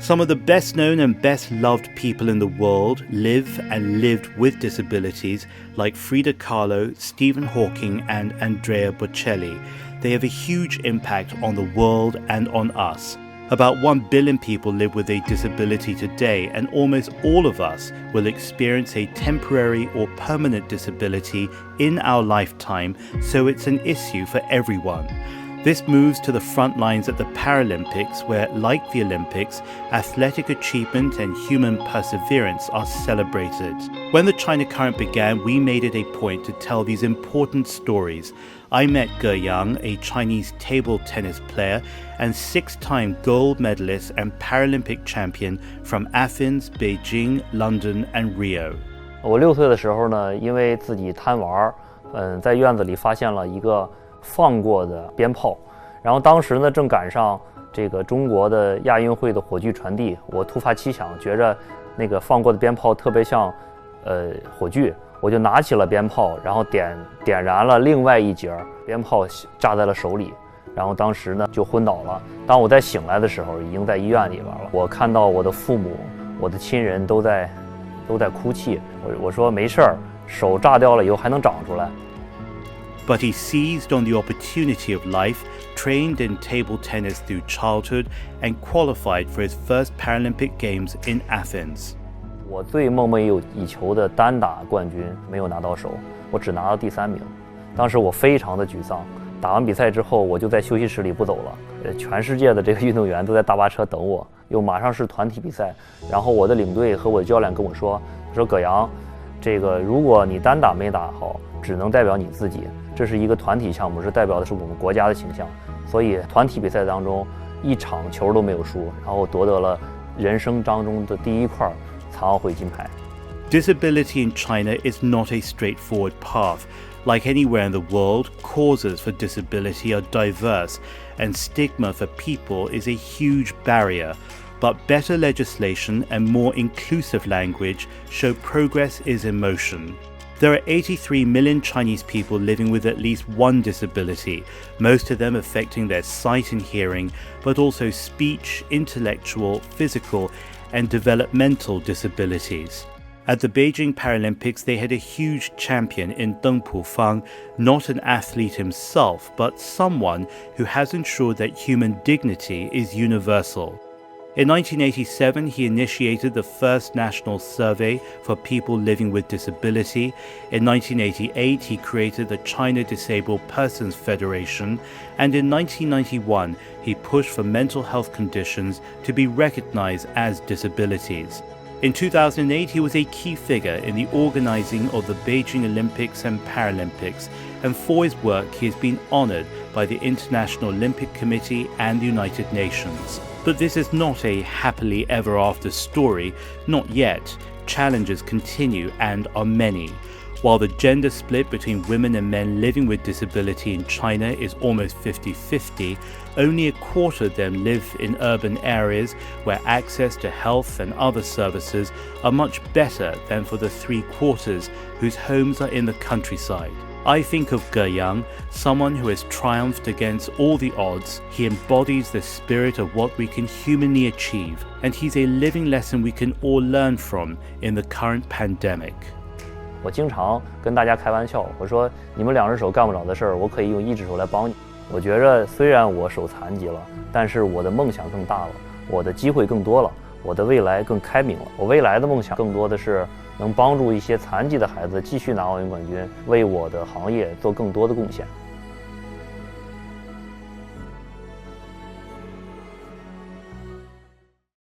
Some of the best known and best loved people in the world live and lived with disabilities like Frida Kahlo, Stephen Hawking, and Andrea Bocelli. They have a huge impact on the world and on us. About 1 billion people live with a disability today, and almost all of us will experience a temporary or permanent disability in our lifetime, so it's an issue for everyone. This moves to the front lines at the Paralympics, where, like the Olympics, athletic achievement and human perseverance are celebrated. When the China Current began, we made it a point to tell these important stories. I met Ge Yang, a Chinese table tennis player and 6-time gold medalist and Paralympic champion from Athens, Beijing, London, and Rio. 我6岁的时候呢，因为自己贪玩，在院子里发现了一个放过的鞭炮，然后当时呢正赶上这个中国的亚运会的火炬传递，我突发奇想，觉着那个放过的鞭炮特别像火炬，我就拿起了鞭炮，然后点燃了另外一节鞭炮，炸在了手里，然后当时呢就昏倒了。当我再醒来的时候，已经在医院里边了。我看到我的父母、我的亲人都在哭泣，我说没事儿，手炸掉了以后还能长出来。But he seized on the opportunity of life, trained in table tennis through childhood, and qualified for his first Paralympic Games in Athens. 我最梦寐以求的单打冠军没有拿到手，我只拿到第3名。当时我非常的沮丧。打完比赛之后，我就在休息室里不走了。全世界的这个运动员都在大巴车等我，又马上是团体比赛。然后我的领队和我的教练跟我说葛阳，这个如果你单打没打好，只能代表你自己。这是一个团体项目，是代表的是我们国家的形象。所以团体比赛当中，一场球都没有输，然后夺得了人生当中的第1块残奥会金牌。Disability in China is not a straightforward path. Like anywhere in the world, causes for disability are diverse, and stigma for people is a huge barrier. But better legislation and more inclusive language show progress is in motion. There are 83 million Chinese people living with at least one disability, most of them affecting their sight and hearing, but also speech, intellectual, physical, and developmental disabilities. At the Beijing Paralympics, they had a huge champion in Deng Pufang, not an athlete himself, but someone who has ensured that human dignity is universal. In 1987, he initiated the first national survey for people living with disability. In 1988, he created the China Disabled Persons Federation. And in 1991, he pushed for mental health conditions to be recognized as disabilities. In 2008, he was a key figure in the organizing of the Beijing Olympics and Paralympics, and for his work he has been honored by the International Olympic Committee and the United Nations. But this is not a happily ever after story, not yet. Challenges continue and are many. While the gender split between women and men living with disability in China is almost 50-50, only a quarter of them live in urban areas where access to health and other services are much better than for the 3/4 whose homes are in the countryside. I think of Ge Yang, someone who has triumphed against all the odds. He embodies the spirit of what we can humanly achieve, and he's a living lesson we can all learn from in the current pandemic. 我经常跟大家开玩笑，我说你们2只手干不了的事儿，我可以用1只手来帮你。我觉着虽然我手残疾了，但是我的梦想更大了，我的机会更多了，我的未来更开明了。我未来的梦想更多的是能帮助一些残疾的孩子继续拿奥运冠军，为我的行业做更多的贡献。